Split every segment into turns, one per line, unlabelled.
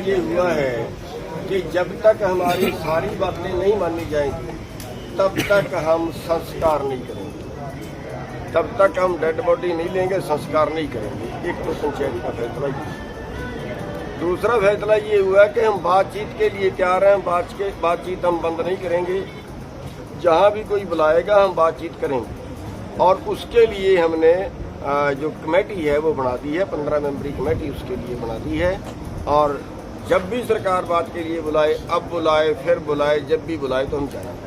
ये हुआ है कि जब तक हमारी सारी बातें नहीं मानी जाएंगी तब तक हम संस्कार नहीं करेंगे, तब तक हम डेड बॉडी नहीं लेंगे, संस्कार नहीं करेंगे। एक तो पंचायत का फैसला ये। दूसरा फैसला ये हुआ कि हम बातचीत के लिए तैयार हैं, बातचीत हम बंद नहीं करेंगे। जहाँ भी कोई बुलाएगा हम बातचीत करेंगे और उसके लिए हमने जो कमेटी है वो बना दी है, 15 मेंबरी कमेटी उसके लिए बना दी है। और जब भी सरकार बात के लिए बुलाए, अब बुलाए फिर बुलाए, जब भी बुलाए तो हम जाएंगे।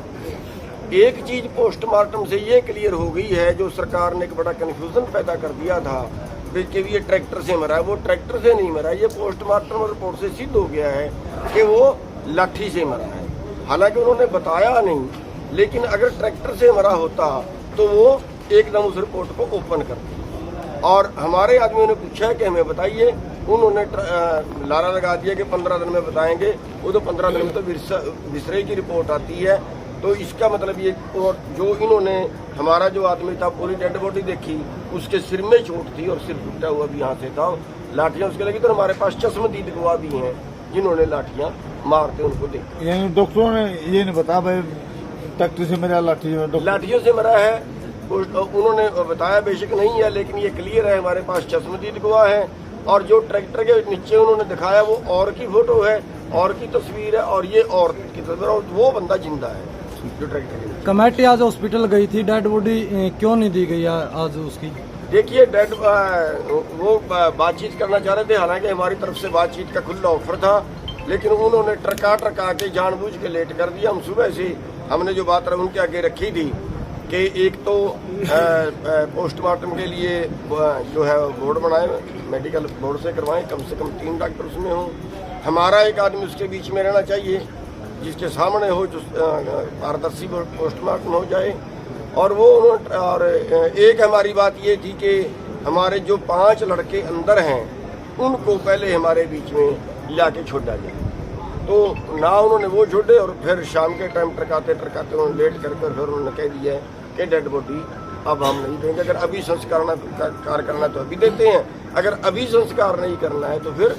एक चीज पोस्टमार्टम से ये क्लियर हो गई है, जो सरकार ने एक बड़ा कन्फ्यूजन पैदा कर दिया था कि ये ट्रैक्टर से मरा है, वो ट्रैक्टर से नहीं मरा, ये पोस्टमार्टम रिपोर्ट से सिद्ध हो गया है कि वो लाठी से मरा है। हालांकि उन्होंने बताया नहीं, लेकिन अगर ट्रैक्टर से मरा होता तो वो एकदम उस रिपोर्ट को ओपन करते। और हमारे आदमियों ने पूछा कि हमें बताइए, उन्होंने लारा लगा दिया कि 15 दिन में बताएंगे। वो तो 15 दिन में तो विसरे की रिपोर्ट आती है। तो इसका मतलब ये, और जो इन्होंने हमारा जो आदमी था पूरी डेड बॉडी देखी, उसके सिर में चोट थी और सिर टूटा हुआ भी यहाँ से था, लाठियाँ उसके लगी। तो हमारे पास चश्मदीद गवाह भी हैं जिन्होंने लाठियाँ मारते उनको देखा।
यानी डॉक्टरों ने ये नहीं बताया भाई ट्रैक्टर से मरा, लाठियों
से मरा है, उन्होंने बताया बेशक नहीं है, लेकिन ये क्लियर है, हमारे पास चश्मदीद गवाह है। और जो ट्रैक्टर के नीचे उन्होंने दिखाया वो और की फोटो है, और की तस्वीर है, और ये और की तस्वीर, और वो बंदा जिंदा है जो ट्रैक्टर के नीचे।
कमेटी आज हॉस्पिटल गई थी, डेड बॉडी क्यों नहीं दी गई आज उसकी?
देखिए, वो बातचीत करना चाह रहे थे, हालांकि हमारी तरफ से बातचीत का खुला ऑफर था, लेकिन उन्होंने ट्रका के जानबूझ के लेट कर दिया। हम सुबह से हमने जो बात उनके आगे रखी थी कि एक तो पोस्टमार्टम के लिए जो है बोर्ड बनाए, मेडिकल बोर्ड से करवाएं, कम से कम 3 डॉक्टर उसमें हों। हमारा एक आदमी उसके बीच में रहना चाहिए जिसके सामने हो, जो पारदर्शी पोस्टमार्टम हो जाए। और वो और एक हमारी बात ये थी कि हमारे जो 5 लड़के अंदर हैं उनको पहले हमारे बीच में लाके छोड़ा जाए। तो ना उन्होंने वो छोड़े, और फिर शाम के टाइम टरकाते उन्होंने लेट करके फिर उन्होंने कह दिया कि डेड बॉडी अब हम नहीं देंगे। अगर अभी संस्कार करना तो अभी देते हैं, अगर अभी संस्कार नहीं करना है तो फिर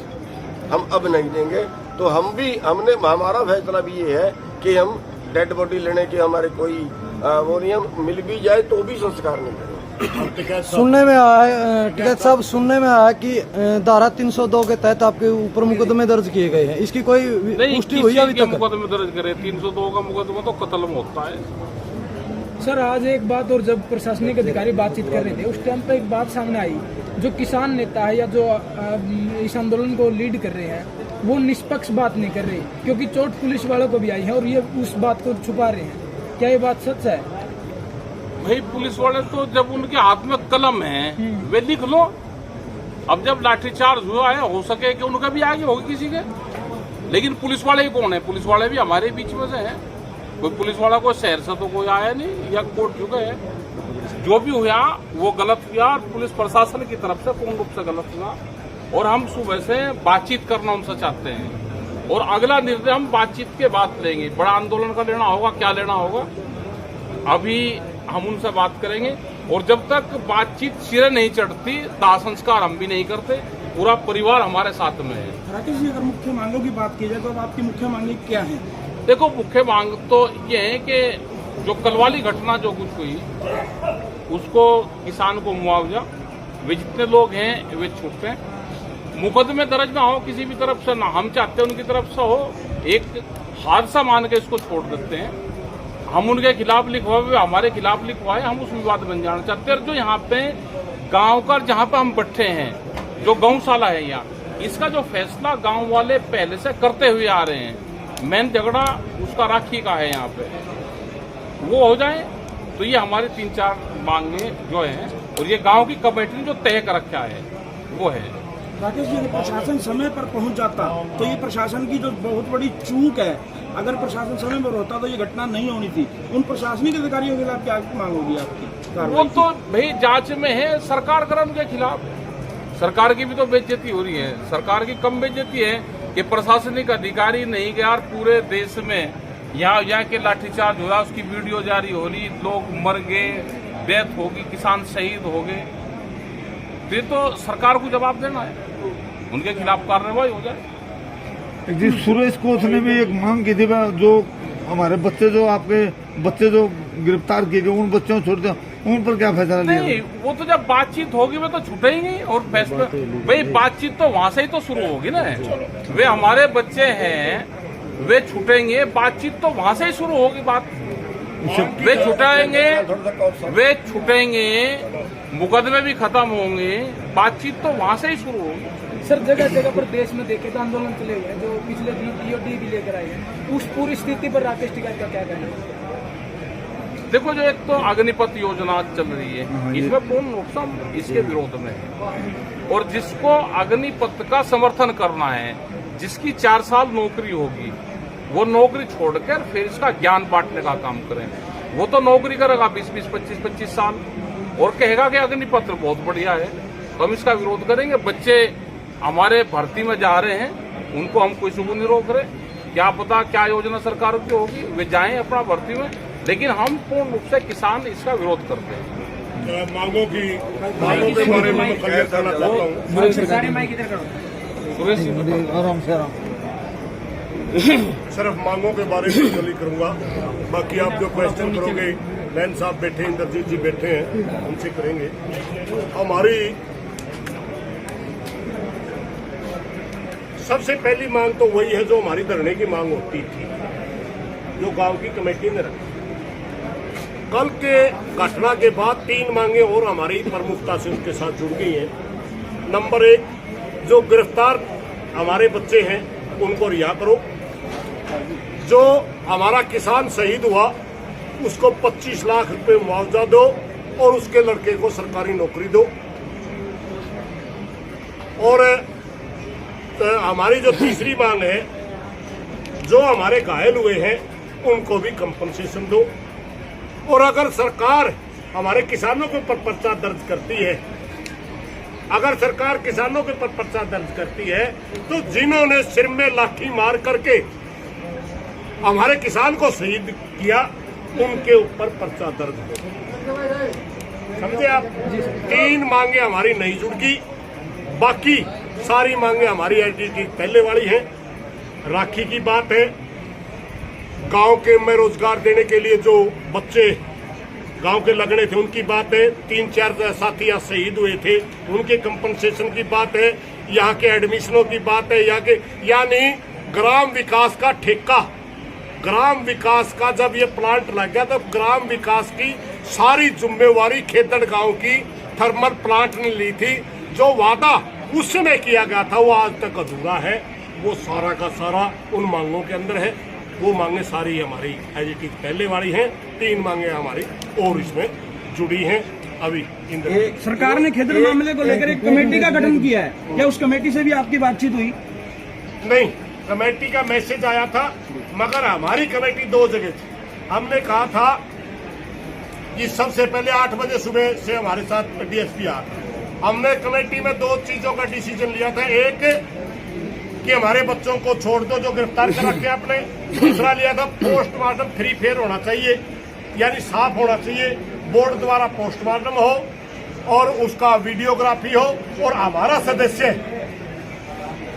हम अब नहीं देंगे। तो हमारा फैसला भी ये है कि हम डेड बॉडी लेने के हमारे कोई वो नहीं, हम मिल भी जाए तो भी संस्कार नहीं करेंगे।
सुनने में आया है टिकैत साहब, सुनने में आया कि धारा 302 के तहत आपके ऊपर मुकदमे दर्ज किए गए हैं, इसकी कोई पुष्टि हुई अभी तक?
मुकदमे दर्ज करे, 302 का मुकदमा तो कत्ल में होता है।
सर, आज एक बात, और जब प्रशासनिक अधिकारी बातचीत कर रहे थे उस टाइम पर एक बात सामने आई, जो किसान नेता है या जो इस आंदोलन को लीड कर रहे हैं वो निष्पक्ष बात नहीं कर रहे, क्योंकि चोट पुलिस वालों को भी आई है और ये उस बात को छुपा रहे हैं। क्या ये बात सच है?
भाई, पुलिस वाले तो जब उनके हाथ में कलम है वे लिख लो। अब जब लाठीचार्ज हुआ है, हो सके कि उनका भी आगे होगी किसी के, लेकिन पुलिस वाले ही कौन है? पुलिस वाले भी हमारे बीच में से हैं। कोई पुलिस वाला कोई शहर से तो कोई आया नहीं या कोर्ट चुके हैं। जो भी हुआ वो गलत हुआ, और पुलिस प्रशासन की तरफ से पूर्ण रूप से गलत हुआ। और हम सुबह से बातचीत करना उनसे चाहते हैं, और अगला निर्णय हम बातचीत के बाद लेंगे। बड़ा आंदोलन का लेना होगा, क्या लेना होगा अभी हम उनसे बात करेंगे। और जब तक बातचीत सिरे नहीं चढ़ती, दाह संस्कार हम भी नहीं करते। पूरा परिवार हमारे साथ में है।
राकेश जी, अगर मुख्य मांगों की बात की जाए तो अब आपकी मुख्य मांगे क्या है?
देखो, मुख्य मांग तो ये है कि जो कल वाली घटना जो कुछ हुई उसको किसान को मुआवजा, वे जितने लोग हैं वे छूटते हैं। मुकदमे दर्ज ना हो किसी भी तरफ से, ना हम चाहते हैं उनकी तरफ से हो, एक हादसा मान के इसको छोड़ देते हैं। हम उनके खिलाफ लिखवाए, हमारे खिलाफ लिखवाए, हम उस विवाद बन जाना चाहते हैं। जो यहाँ पे गांव का, जहाँ पे हम बैठे हैं, जो गौशाला है यहाँ, इसका जो फैसला गांव वाले पहले से करते हुए आ रहे हैं, मेन झगड़ा उसका राखी का है यहाँ पे, वो हो जाए तो ये हमारी 3-4 मांगे जो है, और ये गांव की कमेटी ने जो तय कर रखा है वो है।
राकेश जी, अगर प्रशासन समय पर पहुंच जाता तो ये प्रशासन की जो बहुत बड़ी चूक है, अगर प्रशासन समय पर होता तो ये घटना नहीं होनी थी। उन प्रशासनिक अधिकारियों के खिलाफ क्या मांग होगी आपकी?
वो तो भाई जांच में है, सरकार करे उनके खिलाफ। सरकार की भी तो बेइज्जती हो रही है। सरकार की कम बेइज्जती है कि प्रशासनिक अधिकारी नहीं गया, पूरे देश में यहाँ के लाठीचार्ज हुआ, उसकी वीडियो जारी हो रही, लोग मर गए, डेथ होगी, किसान शहीद हो गए। ये तो सरकार को जवाब देना है, उनके खिलाफ कार्रवाई हो जाए।
जी सुरेश कोच ने भी एक मांग की थी जो हमारे बच्चे जो आपके बच्चे जो गिरफ्तार किए गए उन बच्चों को छोड़ दो, उन पर क्या फैसला लिया?
नहीं, वो तो जब बातचीत होगी वे तो छूटेंगे और फैसला भाई बातचीत तो वहां से ही तो शुरू होगी ना। वे हमारे बच्चे हैं, वे छूटेंगे, बातचीत तो वहां से ही शुरू होगी। बात वे छूटेंगे, मुकदमे भी खत्म होंगे, बातचीत तो वहां से ही शुरू होगी।
सर जगह जगह पर देश में देखे तो आंदोलन चले हुए हैं, जो पिछले दिनों टीओडी भी लेकर आए हैं, उस पूरी स्थिति पर राकेश टिकैत का क्या कहना है?
देखो, जो एक तो अग्निपथ योजना चल रही है, इसमें पूर्ण रूप से हम इसके विरोध में है। और जिसको अग्निपथ का समर्थन करना है, जिसकी 4 साल नौकरी होगी, वो नौकरी छोड़कर फिर इसका ज्ञान बांटने का काम करें। वो तो नौकरी करेगा 20-20, 25-25 साल और कहेगा कि अग्निपथ बहुत बढ़िया है, तो हम इसका विरोध करेंगे। बच्चे हमारे भर्ती में जा रहे हैं, उनको हम कोई सुबह नहीं रोक रहे। क्या पता क्या योजना सरकार की होगी, वे जाएं अपना भर्ती में, लेकिन हम पूर्ण रूप से किसान इसका विरोध करते हैं।
मांगों के बारे में मैं क्लियर करना चाहता हूँ।
आराम से
सिर्फ मांगों के बारे में क्लियर करूंगा, बाकी आप जो क्वेश्चन करोगे, नैन साहब बैठे, इंद्रजीत जी बैठे हैं, उनसे करेंगे। हमारी सबसे पहली मांग तो वही है जो हमारी धरने की मांग होती थी, जो गांव की कमेटी ने रखी। कल के घटना के बाद 3 मांगे और हमारी प्रमुखता से उसके साथ जुड़ गई हैं। नंबर 1, जो गिरफ्तार हमारे बच्चे हैं उनको रिहा करो। जो हमारा किसान शहीद हुआ उसको 25 लाख रुपए मुआवजा दो और उसके लड़के को सरकारी नौकरी दो। और हमारी जो तीसरी मांग है, जो हमारे घायल हुए हैं उनको भी कंपनसेशन दो। और अगर सरकार हमारे किसानों के ऊपर पर्चा दर्ज करती है, अगर सरकार किसानों के ऊपर पर्चा दर्ज करती है, तो जिन्होंने सिर में लाठी मार करके हमारे किसान को शहीद किया उनके ऊपर पर्चा दर्ज हो। समझे आप? 3 मांगे हमारी नहीं जुड़गी, बाकी सारी मांगे हमारी आईटीटी पहले वाली हैं। राखी की बात है, गांव के में रोजगार देने के लिए जो बच्चे गांव के लगने थे उनकी बात है। 3-4 साथी यहाँ शहीद हुए थे, उनके कंपनसेशन की बात है। यहाँ के एडमिशनों की बात है, यहाँ के यानी ग्राम विकास का ठेका, ग्राम विकास का जब ये प्लांट लग गया तो ग्राम विकास की सारी जिम्मेवारी खेतड़ गांव की थर्मल प्लांट ने ली थी। जो वादा उस समय किया गया था वो आज तक अधूरा है। वो सारा का सारा उन मांगों के अंदर है। वो मांगे सारी हमारी एज इट इज पहले वाली हैं। 3 मांगे हमारी और इसमें जुड़ी हैं। अभी
सरकार ने खेतड़ मामले को लेकर एक कमेटी का गठन किया है, क्या उस कमेटी से भी आपकी बातचीत हुई?
नहीं, कमेटी का मैसेज आया था, मगर हमारी कमेटी 2 जगह थी। हमने कहा था कि सबसे पहले 8 बजे सुबह से हमारे साथ डीएसपी आ था। हमने कमेटी में 2 चीजों का डिसीजन लिया था। एक कि हमारे बच्चों को छोड़ दो जो गिरफ्तार कर रखे आपने। दूसरा लिया था पोस्टमार्टम 3 फेयर होना चाहिए, यानी साफ होना चाहिए। बोर्ड द्वारा पोस्टमार्टम हो और उसका वीडियोग्राफी हो और हमारा सदस्य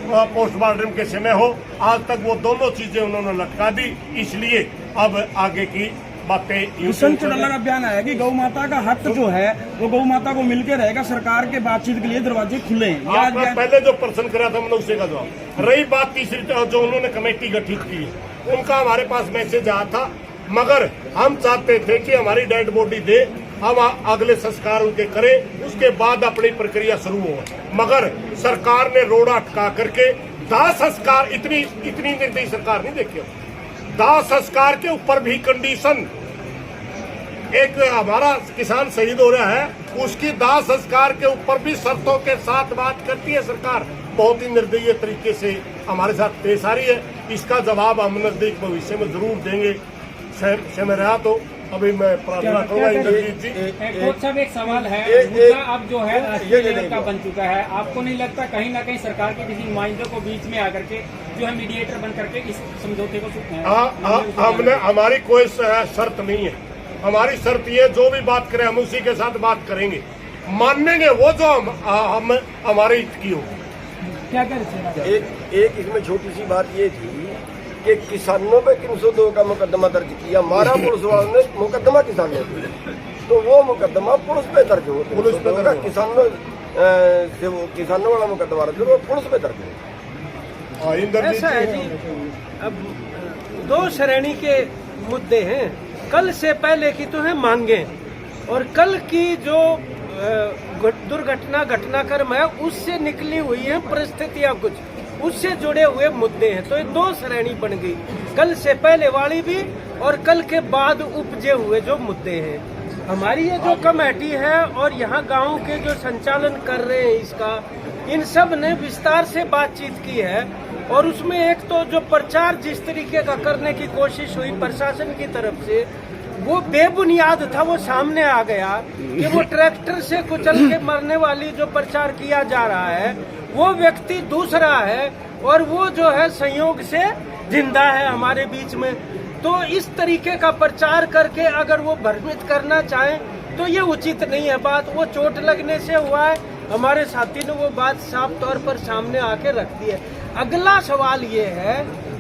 पोस्टमार्टम के समय हो। आज तक वो दोनों चीजें उन्होंने लटका दी, इसलिए अब आगे की बातें।
संत चौटाला का बयान आया कि गौ माता का हक जो है वो गौ माता को मिलकर रहेगा, सरकार के बातचीत के लिए दरवाजे खुले हैं।
आपने पहले जो प्रश्न करा था मैंने उसी का जवाब। रही बात तीसरी, जो उन्होंने कमेटी गठित की है उनका हमारे पास मैसेज आया था, मगर हम चाहते थे कि हमारी डेड बॉडी दे, हम अगले संस्कार उनके करें, उसके बाद अपनी प्रक्रिया शुरू हो। मगर सरकार ने रोड़ा अटका करके दाह संस्कार, इतनी निर्दयी सरकार नहीं देखी। दाह संस्कार के ऊपर भी कंडीशन, एक हमारा किसान शहीद हो रहा है उसकी दाह संस्कार के ऊपर भी शर्तों के साथ बात करती है सरकार। बहुत ही निर्दयी तरीके से हमारे साथ पेश आ रही है। इसका जवाब हम नजदीक भविष्य में जरूर देंगे। समय रहा तो अभी मैं प्रार्थना करूंगा इंद्रजीत जी।
कोच साहब, एक सवाल है, मुद्दा अब जो है राष्ट्रीय लेवल का बन चुका है। आपको नहीं लगता कहीं ना कहीं सरकार के किसी नुमाइंदे को बीच में आकर के जो है मीडिएटर बन करके इस समझौते को
हमने हमारी कोई शर्त नहीं है। हमारी शर्त ये, जो भी बात करें हम उसी के साथ बात करेंगे, मानेंगे वो जो हम हमारे हित की हो।
क्या कह रहे थे?
एक इसमें छोटी सी बात ये थी कि किसानों पे 302 का मुकदमा दर्ज किया, मारा पुलिस वालों ने मुकदमा किसानों पे, तो वो मुकदमा पुलिस पे दर्ज हो, पुलिस पे दर्ज, किसानों से वो किसानों वाला मुकदमा दर्ज हो, पुलिस पे दर्ज हो।
ऐसा है जी, अब 2 श्रेणी के मुद्दे हैं। कल से पहले की तो है मांगे, और कल की जो दुर्घटना घटनाक्रम है उससे निकली हुई है परिस्थितियां, कुछ उससे जुड़े हुए मुद्दे हैं। तो ये 2 श्रेणी बन गई, कल से पहले वाली भी और कल के बाद उपजे हुए जो मुद्दे हैं। हमारी ये जो कमेटी है और यहाँ गांव के जो संचालन कर रहे हैं इसका, इन सब ने विस्तार से बातचीत की है, और उसमें एक तो जो प्रचार जिस तरीके का करने की कोशिश हुई प्रशासन की तरफ से, वो बेबुनियाद था। वो सामने आ गया कि वो ट्रैक्टर से कुचल के मरने वाली जो प्रचार किया जा रहा है वो व्यक्ति दूसरा है, और वो जो है संयोग से जिंदा है हमारे बीच में। तो इस तरीके का प्रचार करके अगर वो भ्रमित करना चाहें तो ये उचित नहीं है बात। वो चोट लगने से हुआ है, हमारे साथी ने वो बात साफ तौर पर सामने आके रख दी है। अगला सवाल ये है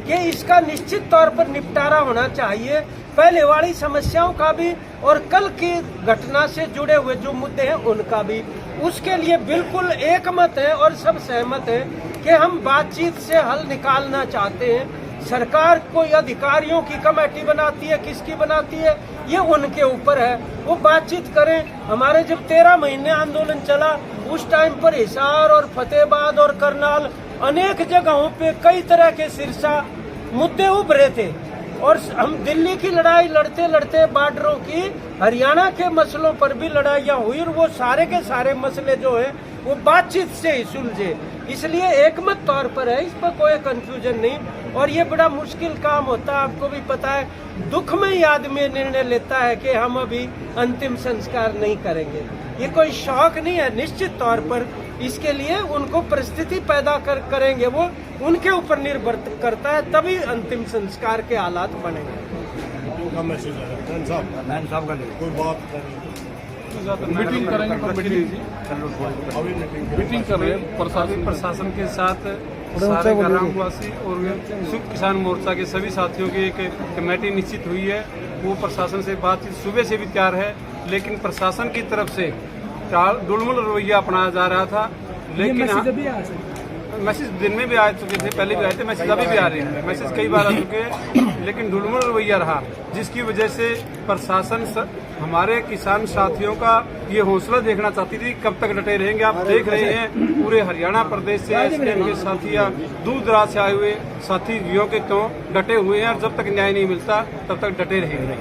कि इसका निश्चित तौर पर निपटारा होना चाहिए, पहले वाली समस्याओं का भी और कल की घटना से जुड़े हुए जो मुद्दे हैं उनका भी। उसके लिए बिल्कुल एकमत है और सब सहमत है कि हम बातचीत से हल निकालना चाहते हैं। सरकार कोई अधिकारियों की कमेटी बनाती है, किसकी बनाती है, ये उनके ऊपर है, वो बातचीत करें। हमारे जब 13 महीने आंदोलन चला उस टाइम पर हिसार और फतेहाबाद और करनाल अनेक जगहों पे कई तरह के सिरसा मुद्दे उभरे थे, और हम दिल्ली की लड़ाई लड़ते लड़ते बॉर्डरों की हरियाणा के मसलों पर भी लड़ाइयाँ हुई, और वो सारे के सारे मसले जो है वो बातचीत से ही सुलझे। इसलिए एकमत तौर पर है, इस पर कोई कंफ्यूजन नहीं। और ये बड़ा मुश्किल काम होता है, आपको भी पता है। दुख में ही आदमी निर्णय लेता है कि हम अभी अंतिम संस्कार नहीं करेंगे, ये कोई शौक नहीं है। निश्चित तौर पर इसके लिए उनको परिस्थिति पैदा करेंगे, वो उनके ऊपर निर्भर करता है, तभी अंतिम संस्कार के हालात बनेंगे।
मीटिंग करेंगे, मीटिंग कर रहे हैं
प्रशासन के साथ सारे ग्रामवासी और संयुक्त किसान मोर्चा के सभी साथियों की एक कमेटी निश्चित हुई है। वो प्रशासन से बातचीत सुबह से भी तैयार है, लेकिन प्रशासन की तरफ से डुलमुल रवैया अपनाया जा रहा था। लेकिन मैसेज दिन में भी आ चुके थे, पहले भी आए थे, मैसेज अभी भी आ रहे हैं, मैसेज कई बार आ चुके हैं, लेकिन डुलमुल रवैया रहा, जिसकी वजह से प्रशासन हमारे किसान साथियों का ये हौसला देखना चाहती थी कब तक डटे रहेंगे। आप देख रहे हैं पूरे हरियाणा प्रदेश से एसकेएम के साथी या दूर दराज से आए हुए साथियों के क्यों डटे हुए हैं, और जब तक न्याय नहीं मिलता तब तक डटे रहेंगे।